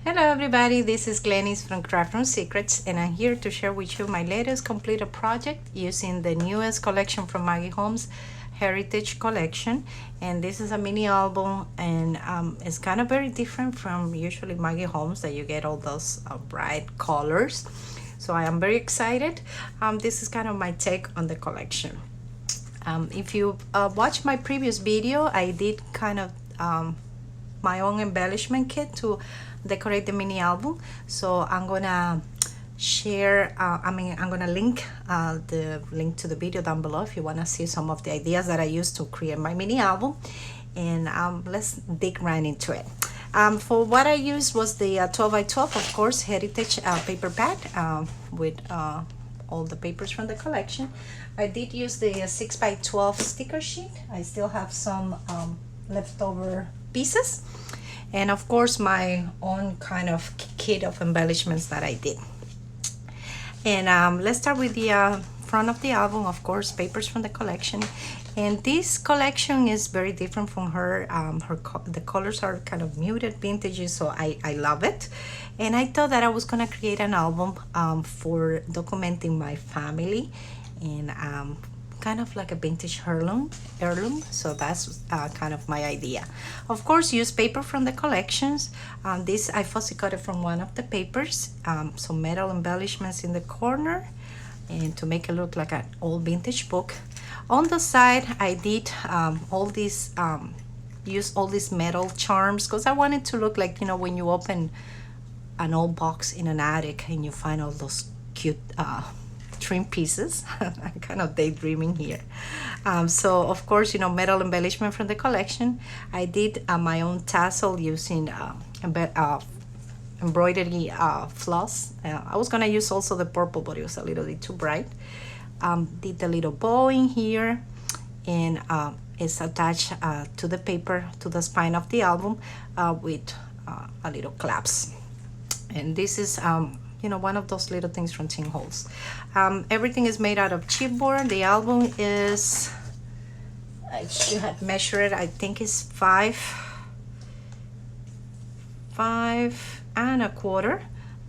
Hello everybody, this is Glenys from Craft Room Secrets, and I'm here to share with you my latest completed project using the newest collection from Maggie Holmes Heritage collection. And this is a mini album, and it's kind of very different from usually Maggie Holmes that you get all those bright colors. So I am very excited. This is kind of my take on the collection. If you watch my previous video, I did kind of my own embellishment kit to decorate the mini album. So I'm gonna share I'm gonna link the link to the video down below if you want to see some of the ideas that I used to create my mini album. And let's dig right into it. For what I used was the 12 by 12, of course, Heritage paper pad with all the papers from the collection. I did use the 6 by 12 sticker sheet. I still have some leftover pieces, and of course my own kind of kit of embellishments that I did. And let's start with the front of the album. Of course, papers from the collection, and this collection is very different from her. The colors are kind of muted, vintage, so I love it. And I thought that I was gonna create an album for documenting my family, and kind of like a vintage heirloom. So that's kind of my idea. Of course, use paper from the collections. This I fussy cut it from one of the papers. Some metal embellishments in the corner, and to make it look like an old vintage book. On the side, I did use all these metal charms because I wanted to look like, you know, when you open an old box in an attic and you find all those cute trim pieces. I'm kind of daydreaming here. So of course, you know, metal embellishment from the collection. I did my own tassel using embroidery floss. I was gonna use also the purple, but it was a little bit too bright. Did a little bow in here, and it's attached to the paper, to the spine of the album, with a little clasp. And this is you know, one of those little things from Tin Holes. Everything is made out of chipboard. The album is, I should have measured it, I think it's 5.25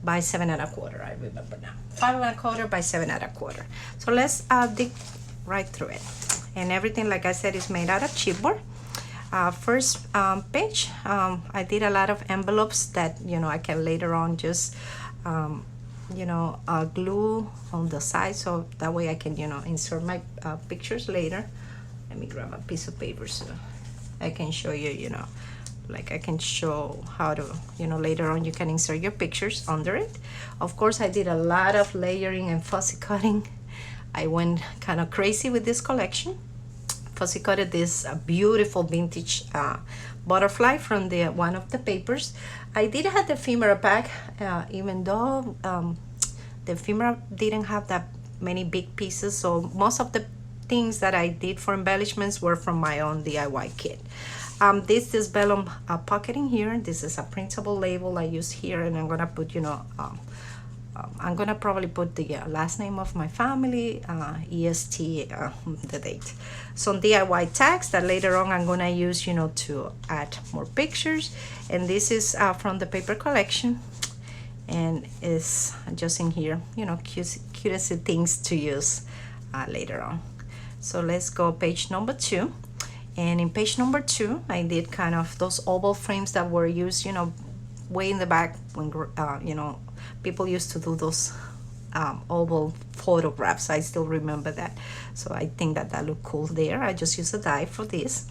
by 7.25. I remember now, 5.25 by 7.25. So let's dig right through it. And everything, like I said, is made out of chipboard. First page, I did a lot of envelopes that, you know, I can later on just glue on the side, so that way I can, you know, insert my pictures later. Let me grab a piece of paper so I can show you, you know, like I can show how to, you know, later on you can insert your pictures under it. Of course, I did a lot of layering and fussy cutting. I went kind of crazy with this collection. Fussy cutted this beautiful vintage butterfly from the one of the papers. I did have the ephemera back, even though the ephemera didn't have that many big pieces, so most of the things that I did for embellishments were from my own DIY kit. This is vellum pocketing here. This is a printable label I use here, and I'm gonna put, you know, I'm gonna probably put the last name of my family, EST, the date. Some DIY tags that later on I'm gonna use, you know, to add more pictures. And this is from the paper collection, and is just in here, you know, cutest things to use later on. So let's go page number 2. And in page number 2, I did kind of those oval frames that were used, you know, way in the back when you know, people used to do those oval photographs. I still remember that, so I think that looked cool there. I just used a die for this,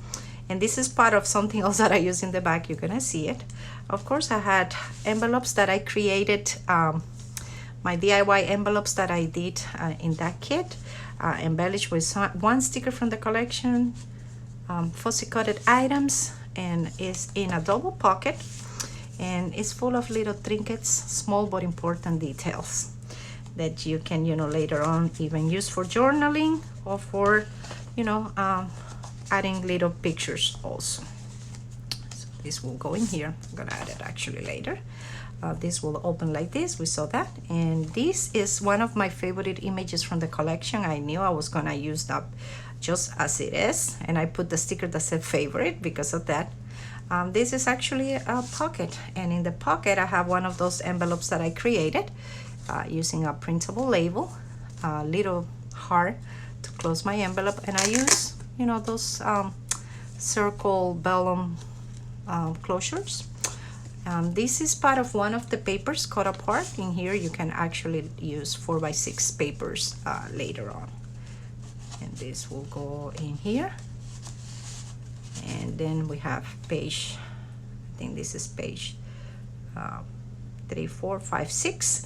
and this is part of something else that I use in the back. You're gonna see it. Of course, I had envelopes that I created, my DIY envelopes that I did in that kit, embellished with one sticker from the collection, fussy cutted items, and is in a double pocket. And it's full of little trinkets, small but important details that you can, you know, later on even use for journaling or for, you know, adding little pictures also. So this will go in here. I'm gonna add it actually later. This will open like this. We saw that. And this is one of my favorite images from the collection. I knew I was gonna use that just as it is, and I put the sticker that said favorite because of that. This is actually a pocket, and in the pocket I have one of those envelopes that I created using a printable label, a little heart to close my envelope, and I use, you know, those circle vellum closures. This is part of one of the papers cut apart. In here you can actually use 4x6 papers later on, and this will go in here. And then we have page, I think this is page 3, 4, 5, 6.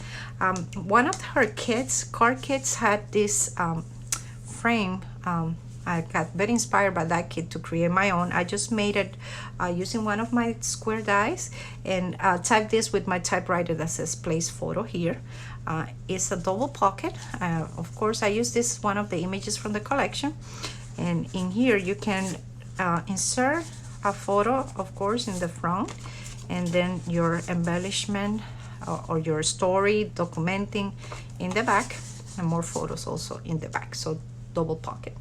One of her kits, card kits, had this frame. I got very inspired by that kit to create my own. I just made it using one of my square dies, and typed this with my typewriter that says place photo here. It's a double pocket. Of course I use this one of the images from the collection, and in here you can insert a photo, of course, in the front, and then your embellishment or your story documenting in the back, and more photos also in the back. So double pocket,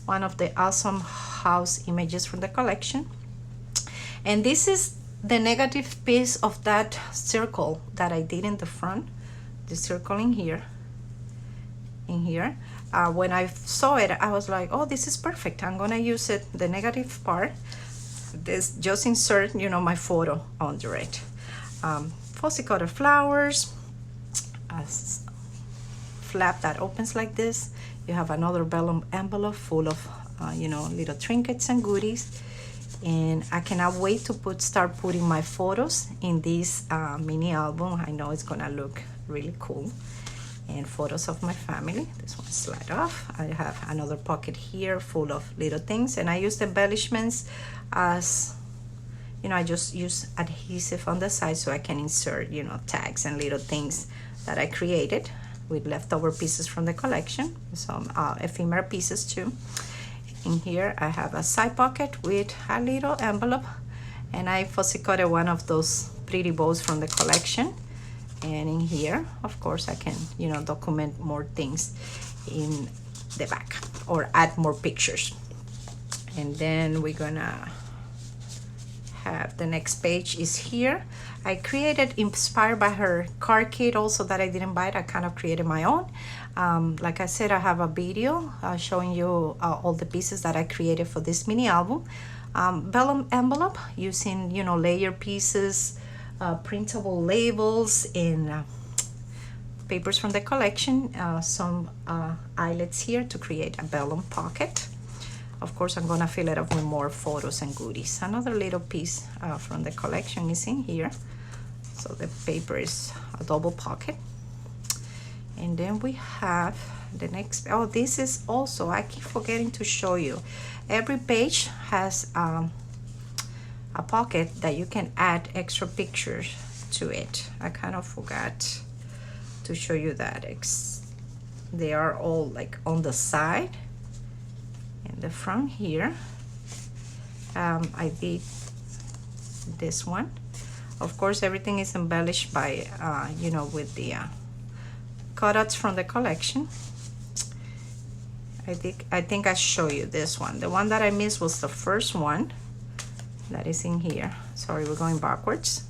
one of the awesome house images from the collection. And this is the negative piece of that circle that I did in the front, the circle in here. When I saw it, I was like, oh, this is perfect. I'm gonna use it, the negative part, this, just insert, you know, my photo under it. Fussy cutter flowers, a flap that opens like this. You have another vellum envelope full of you know, little trinkets and goodies. And I cannot wait to start putting my photos in this mini album. I know it's gonna look really cool. And photos of my family. This one slide off. I have another pocket here full of little things, and I use the embellishments as, you know, I just use adhesive on the side so I can insert, you know, tags and little things that I created with leftover pieces from the collection, some ephemera pieces too. In here I have a side pocket with a little envelope, and I fussy cutted one of those pretty bows from the collection. And in here, of course, I can, you know, document more things in the back or add more pictures. And then we're gonna have the next page is here. I created, inspired by her card kit also that I didn't buy it. I kind of created my own. Like I said, I have a video showing you all the pieces that I created for this mini album. Vellum envelope using, you know, layer pieces, printable labels, in papers from the collection, some eyelets here to create a vellum pocket. Of course, I'm gonna fill it up with more photos and goodies. Another little piece from the collection is in here. So the paper is a double pocket. And then we have the next, oh, this is also, I keep forgetting to show you. Every page has a pocket that you can add extra pictures to it. I kind of forgot to show you that. They are all like on the side. In the front here, I did this one. Of course, everything is embellished by, you know, with the cutouts from the collection. I think I show you this one. The one that I missed was the first one that is in here. Sorry, we're going backwards.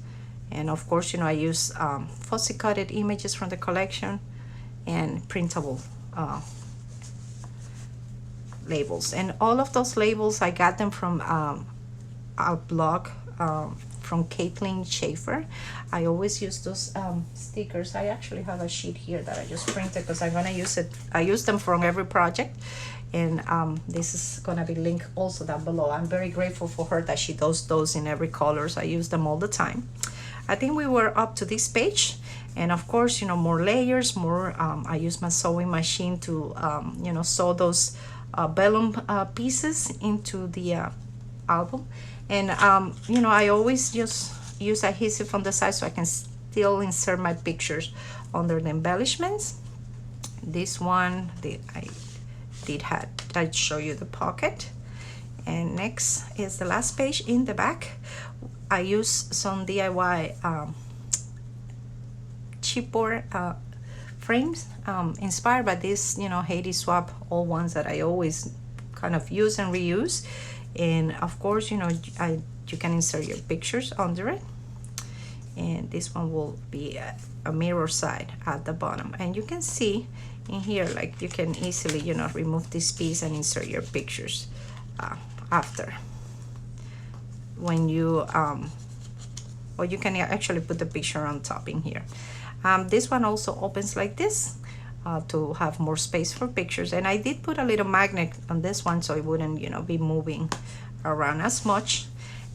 And of course, you know, I use fussy cutted images from the collection and printable labels. And all of those labels, I got them from a blog from Caitlin Schaefer. I always use those stickers. I actually have a sheet here that I just printed because I'm gonna use it. I use them from every project, and this is gonna be linked also down below. I'm very grateful for her that she does those in every colors. I use them all the time. I think we were up to this page, and of course, you know, more layers, more. I use my sewing machine to, you know, sew those vellum pieces into the album. And you know, I always just use adhesive on the side so I can still insert my pictures under the embellishments. This one, I'd show you the pocket. And next is the last page in the back. I use some DIY chipboard frames, inspired by this, you know, Haiti swap old ones that I always kind of use and reuse. And of course, you know, I you can insert your pictures under it. And this one will be a mirror side at the bottom, and you can see in here, like, you can easily, you know, remove this piece and insert your pictures after when you or you can actually put the picture on top in here. This one also opens like this to have more space for pictures, and I did put a little magnet on this one so it wouldn't, you know, be moving around as much.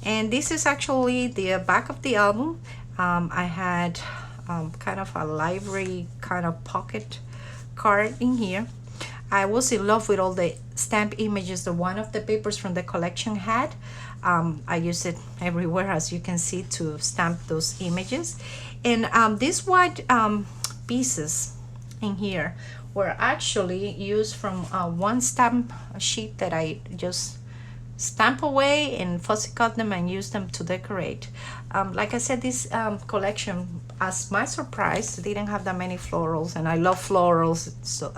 And this is actually the back of the album. I had kind of a library kind of pocket card in here. I was in love with all the stamp images that one of the papers from the collection had. I use it everywhere, as you can see, to stamp those images. And these white pieces in here were actually used from one stamp sheet that I just stamp away and fussy cut them and use them to decorate. Like I said, this collection, as my surprise, didn't have that many florals, and I love florals, so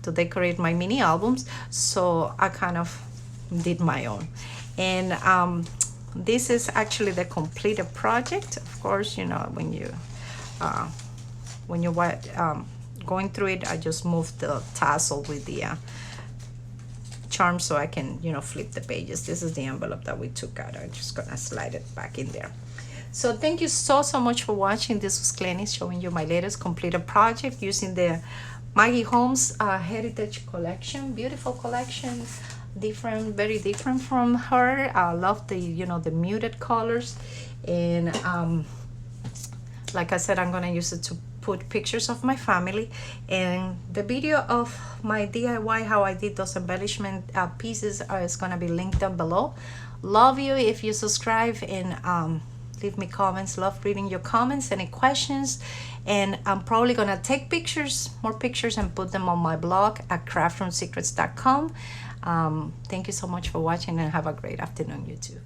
to decorate my mini albums, so I kind of did my own. And this is actually the completed project. Of course, you know, when you going through it, I just moved the tassel with the charm so I can, you know, flip the pages. This is the envelope that we took out. I'm just gonna slide it back in there. So thank you so much for watching. This was Glenys showing you my latest completed project using the Maggie Holmes Heritage collection. Beautiful collection, different, very different from her. I love the, you know, the muted colors. And like I said, I'm gonna use it to put pictures of my family, and the video of my DIY, how I did those embellishment pieces, is gonna be linked down below. Love you if you subscribe, and leave me comments. Love reading your comments, any questions. And I'm probably gonna take pictures, more pictures, and put them on my blog at craftroomsecrets.com. Thank you so much for watching, and have a great afternoon, YouTube.